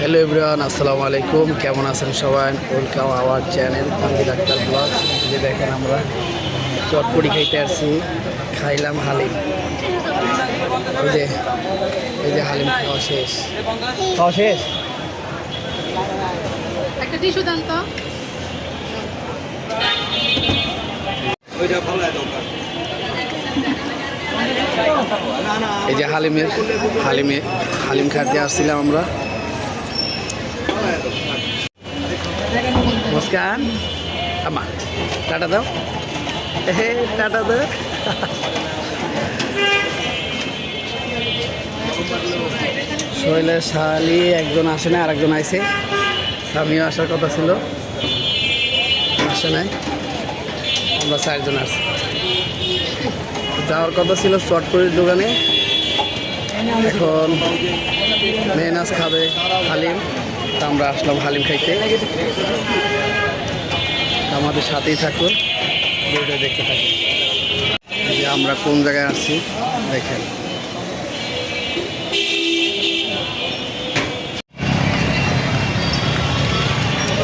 Hello everyone, আসসালামু আলাইকুম। কেমন আছেন সবাই? Welcome our channel Tanvir Akhtar blog. যে দেখেন আমরা চটপটি খাইতে আসছি, খাইলাম হালিম। এই যে হালিম খাওয়া শেষ। একটা টিস্যু দেন তো। এই যে হালিম খাইতে আসছিলাম আমরা। মুস্কান আমা টাটা দাও, টাটা দাও। শৈলের শালি একজন আসে না, আরেকজন আইছে। স্বামীও আসার কথা ছিল, আসে নাই। আমরা 4 জন আসছি। যাওয়ার কথা ছিল চটপটির দোকানে, এখন মেহনাজ খাবে হালিম, তা আমরা আসলাম হালিম খাইতে। আমাদের সাথেই থাকুন, ভিডিও দেখতে থাকুন। যে আমরা কোন জায়গায় আসছি দেখেন।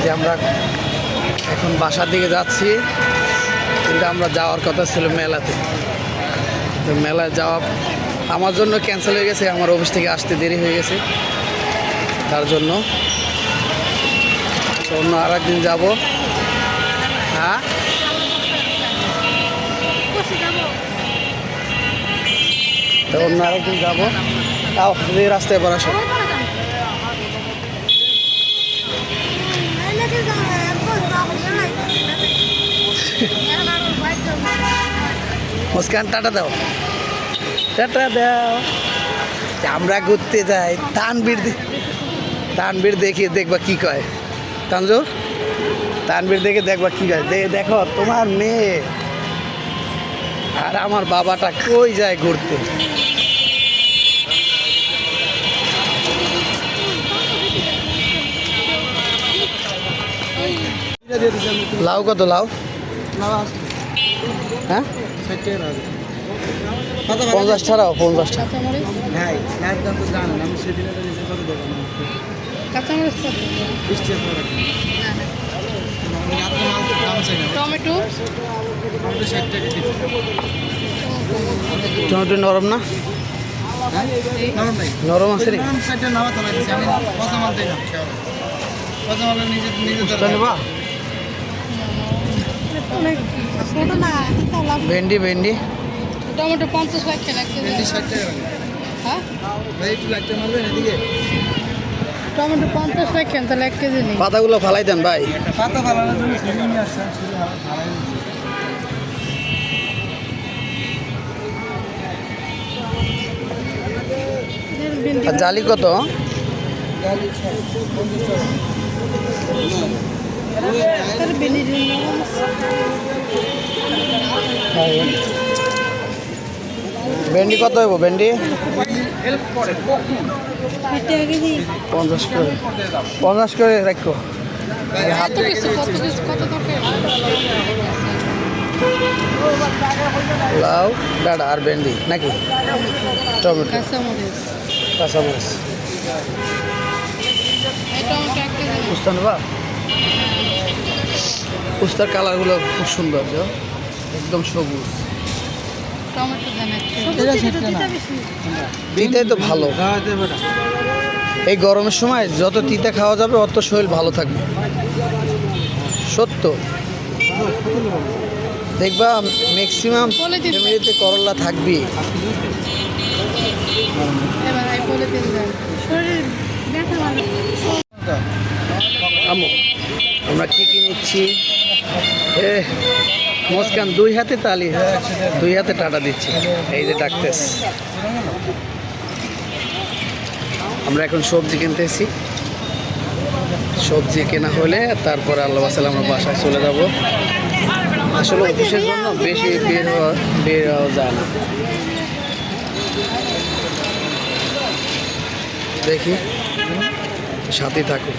যে আমরা এখন বাসার দিকে যাচ্ছি, কিন্তু আমরা যাওয়ার কথা ছিল মেলাতে। তো মেলায় যাওয়া আমার জন্য ক্যান্সেল হয়ে গেছে, আমার অফিস থেকে আসতে দেরি হয়ে গেছে, তার জন্য অন্য আর একদিন যাবো। হ্যাঁ, তো অন্য আরেকদিন যাবো। তাও এই রাস্তায় পর আসো। মুস্কান টাটা দাও, টাটা দাও। আমরা ঘুরতে যাই তানবীর দেখে দেখবা কি কয়। তানবীর দেখে দেখবা কি কয়। দেখো তোমার মেয়ে আর আমার বাবাটা কই যায় ঘুরতে। লাউ কত? লাউ হ্যাঁ 50 টাকা। 50 টাকা। কাঁচামরিচ কত? টমেটো টমেটো নরম না? নরম আছে রে। ভেন্ডি টমেটো 50 টাকা কেজি। হ্যাঁ, টমেটো 50 টাকা, তাহলে 1 কেজি নেই। পাতাগুলো ফালাই দেন ভাই। আর জালি কত? ভেন্ডি কত হইব? ভেন্ডি 50 করে। 50 করে রাখো। লাউ ডাটা আর ভেন্ডি নাকি? টমেটো, কাঁচামরিচ। উস্তান বা উস্তার কালারগুলো খুব সুন্দর, একদম সবুজ। তিতাই তো ভালো। এই গরমের সময় যত তিতা খাওয়া যাবে অত শরীর ভালো থাকবে, সত্য। দেখবা ম্যাক্সিমাম ফ্যামিলিতে করলা থাকবে। আমরা কি নিচ্ছি? মুস্কান 2 হাতে তালি, 2 হাতে টাটা দিচ্ছি। এই যে ডাকতেস। আমরা এখন সবজি কিনতেছি। সবজি কেনা হলে তারপরে আল্লাহ বাসাল আমরা বাসায় চলে যাব। আসলে অফিসের জন্য বেশি বের হওয়া যায় না। দেখি, সাথে থাকুন।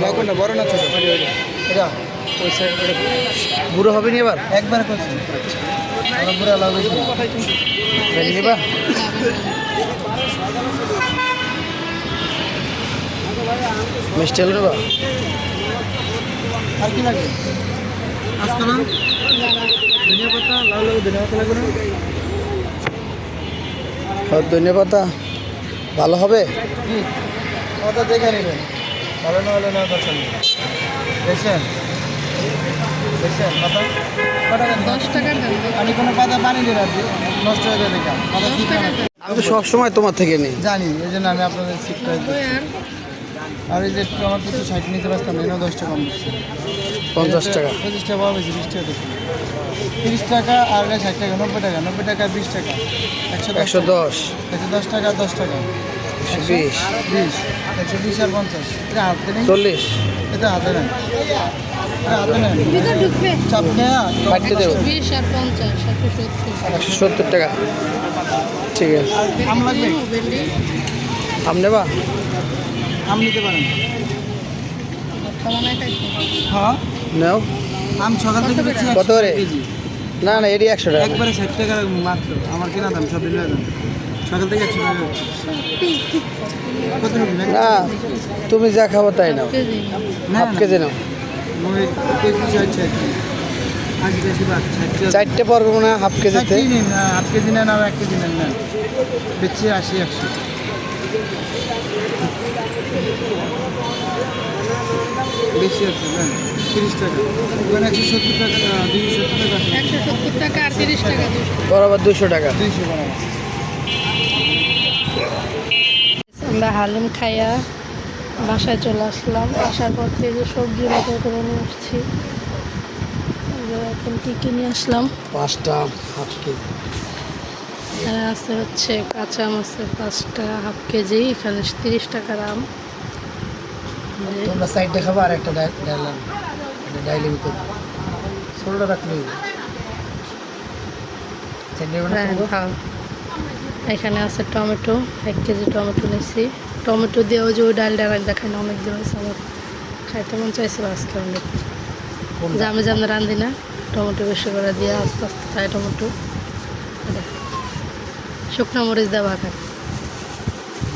লাউ কোনটা বড় না ছোট? এটা ওই সাইড বুড়ো হবে নি এবার একবার করছি। বড় বুড়া লাউ বেশি। ভেন্ডি নিবা মিষ্টি আলু নেবা আর কি লাগবে? আজকে না ধনিয়া পাতা, লাউ লাগবে, ধনিয়া পাতা লাগবে না? আর ধনে পাতা ভালো হবে কি পাতা দেখে নেবেন, ভালো না হলে না দরকার নেই। দেখছেন দেখছেন পাতা কটা টাকা? 10 টাকার দাম আমি কোনো পাতা পানি দিই না, নষ্ট হয়ে যায় দেখা পাতা 10 ঠিক না। টাকার দাম আমি তো সবসময় তোমার থেকে নিই জানি, এই জন্য আমি আপনাদের শিখতে ওই আর আর এই যে টমেটো তো 60 নিতে পারতাম, এনে 10 টাকা কম দিচ্ছে। 50 টাকা 25 টাকা পাওয়া বেশি, 20 টাকা দিচ্ছে। 30 টাকা আর 60 টাকা, 90 টাকা, 90 টাকা 20 টাকা, 110 110 টাকা, 10 টাকা, 120 20, 120 আর 50। এটা হাতে নেই, 40 এটা হাতে নেই, এটা হাতে নেই। ভিতর ঢুকবে চাপ নেয়া কাটতে দেবো 20 আর 50 170 170 টাকা ঠিক আছে আম লাগবে? ভেন্ডি আম নেবা আম নিতে পারেন। খাওয়া খাইতে হ্যাঁ, নাও আম সকাল থেকে বেশি কত করে? না না এটি 100 টাকা একবারে 60 টাকা মাত্র। আমার কেনা দাম সব মিলিয়ে দাম সকাল থেকে 100 টাকা হচ্ছে। কত নেবেন? না তুমি যা খাবো তাই নাও কেজি না হাফ কেজি নাও ওই কেজি 60 আজ বেশি বাদ 60 চারটে পড়বো না হাফ কেজিতে নিন, হাফ কেজি নেন আর 1 কেজি নেন না, বেচছি 80 100 বেশি আছে না, 30 টাকা ওখানে 170 টাকা, 270 টাকা, 170 টাকা আর 30 টাকা 200 বরাবর 200 টাকা 200 টাকা। আমরা হালিম খাইয়া বাসায় চলে আসলাম। আসার পর থেকে যে সবজি বাজার করে নিয়ে আসছি, এই যে এখন কী কী নিয়ে আসলাম। 5টা হাফ কেজি এখানে আছে হচ্ছে কাঁচা আম আছে 5 টাকা হাফ কেজি, এখানে 30 টাকার আম। যে তোমরা সাইডে খাবো আর একটা ডাইলাম এটা ডাইলে ভিতরে ছোটটা রাখলে সাইডে খাও। এখানে আছে টমেটো, 1 কেজি টমেটো নিয়েছি। টমেটো দিয়ে ওই যে ওই ডালটা দেখায় না, অনেক দিন হয়েছে আমার খাইতে মন চাইছিল আজকে অনেক। যে আমি যেমন রাঁধি না, টমেটো বেশি করে দিয়ে আস্তে আস্তে খাই টমেটো। এটা শুকনো মরিচ দেওয়া খায়।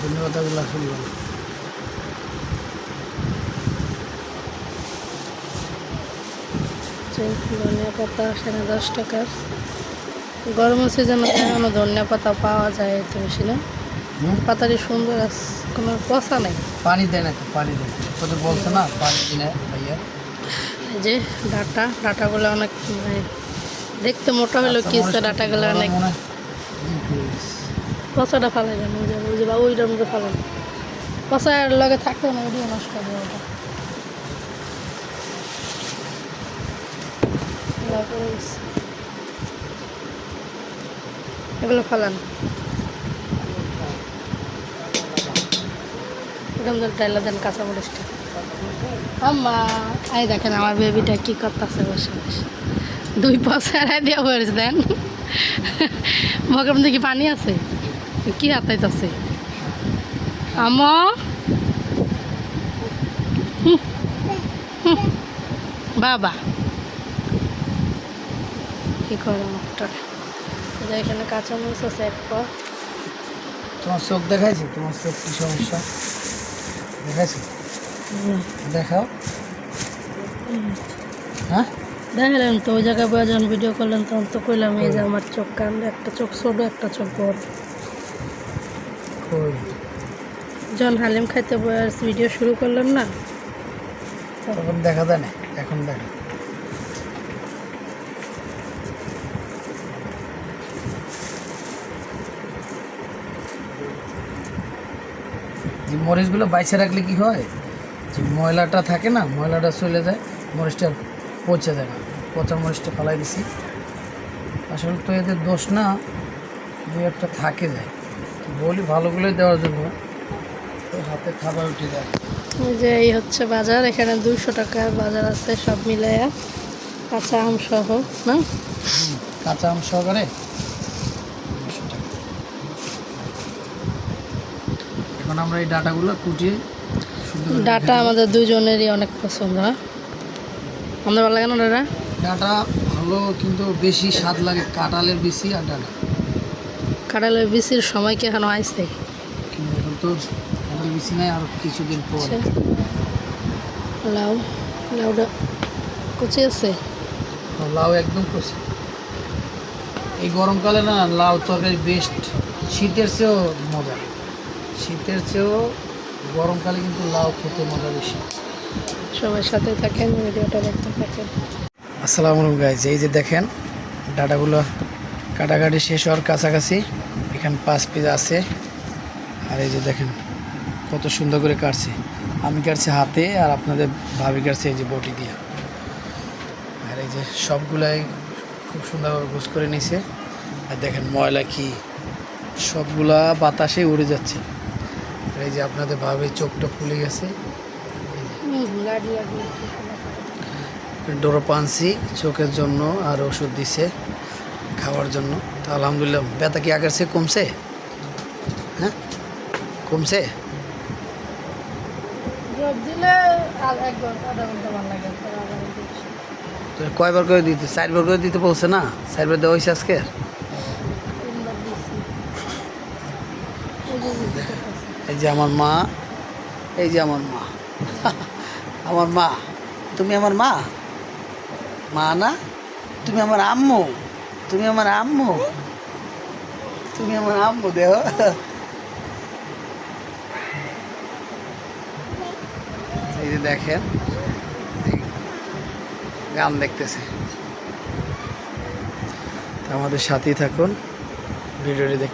ধন্যবাদগুলো শুনলাম ধনিয়া পাতা সেখানে 10 টাকার। গরমের সিজনে এখনো ধনিয়া পাতা পাওয়া যায় একটু বেশি না, পাতাটি সুন্দর আছে, কোনো পচা নেই। পানি দেয় না তো পানি দেয় তোদের বলছো না পানি কিনে ভাইয়া এই যে ডাটাগুলো অনেক মানে দেখতে মোটা হলেও কি হচ্ছে, ডাটাগুলো অনেক পচাটা ফালাই দেন। ওই যে বা ওইটার মধ্যে ফালাই পচার লগে থাকতেও না, ওইটাও নষ্ট হবে ওটা। তারপরে এগুলো ফালান, এরকম ডাইলা দেন কাঁচামরিচটা। আম্মা এই দেখেন আমার বেবিটা কি করতেছে বসে বসে, 2 পয়সার দিয়ে বসে দেন। মগের মধ্যে কি পানি আছে? কি হাতাইতেছে আম্মা? বাবা কি করে মুখটা। এখানে কাঁচামরিচ আছে 1 পা। তোমার চোখ দেখাইছে তোমার চোখ কি সমস্যা দেখাইছে দেখাও হ্যাঁ দেখালেন তো ওই জায়গায় বয়ে যখন ভিডিও করলেন তখন তো কইলাম এই যে আমার চোখ কান্দে, একটা চোখ ছোট একটা চোখ বড়। কই যখন হালিম খাইতে বয়ে ভিডিও শুরু করলেন না, তখন দেখা যায় না, এখন দেখা যে মরিচগুলো বাইছে রাখলে কি হয়, যে ময়লাটা থাকে না ময়লাটা চলে যায়, মরিচটা পচে যায় না, পচা মরিচটা ফালাই দিছি। আসলে তো এদের দোষ না, 2-1টা থাকে যায়, তো বলি ভালোগুলোই দেওয়ার জন্য, তো হাতে খাবার উঠে যায়। এই যে এই হচ্ছে বাজার। এখানে 200 টাকার বাজার আছে সব মিলাইয়া, কাঁচা আম সহ না। কাঁচা আম সহকারে 200 টাকা। এখন আমরা এই ডাটাগুলো কুটিয়ে সুন্দর করে ডাটা আমাদের দুজনেরই অনেক পছন্দ, হ্যাঁ আমাদের ভালো লাগে না ডাটা। ডাটা ভালো, কিন্তু বেশি স্বাদ লাগে কাঁঠালের বিচি আর ডাটা। কাঁঠালের বিচির সময় কি এখনো আইছে? কিন্তু এখন তো কাঁঠাল বিচি নাই, আর কিছুদিন পর। আচ্ছা। লাউ, লাউটা কুচি আছে। লাউ একদম খুশি। এই গরমকালে না লাউ তরকারি বেস্ট, শীতের চেয়েও মজা। শীতের চেয়েও গরমকালে কিন্তু লাউ খেতে মজা বেশি। সবার সাথে থাকেন, ভিডিওটা দেখতে থাকেন। আসসালামু আলাইকুম গাইজ, এই যে দেখেন ডাটাগুলো কাটাকাটি শেষ হওয়ার কাছাকাছি। এখানে 5 পিস আছে, আর এই যে দেখেন কত সুন্দর করে কাটছে। আমি কাটছি হাতে, আর আপনাদের ভাবি কাটছে এই যে বটি দিয়ে। আর এই যে সবগুলাই খুব সুন্দরভাবে গোছ করে নিছে। আর দেখেন ময়লা কি সবগুলা বাতাসে উড়ে যাচ্ছে। আর এই যে আপনাদের ভাবে চোখটা ফুলে গেছে। ডোরো পানছি চোখের জন্য, আর ওষুধ দিছে খাওয়ার জন্য। তো আলহামদুলিল্লাহ, ব্যথা কি আগের চেয়ে কমছে? হ্যাঁ কমছে। ড্রপ দিলে আধা ঘন্টা ভালো লাগে। তো কয়বার করে দিতে? 4বার করে দিতে বলছে না? 4বার দেওয়া হয়েছে আজকে। এই যে আমার মা, এই যে আমার মা আমার মা। তুমি আমার মা? মা না, তুমি আমার আম্মু। তুমি আমার আম্মু, তুমি আমার আম্মু দেহ। এই যে দেখেন গান দেখতেছে। আমাদের সাথেই থাকুন, ভিডিওটি দেখ।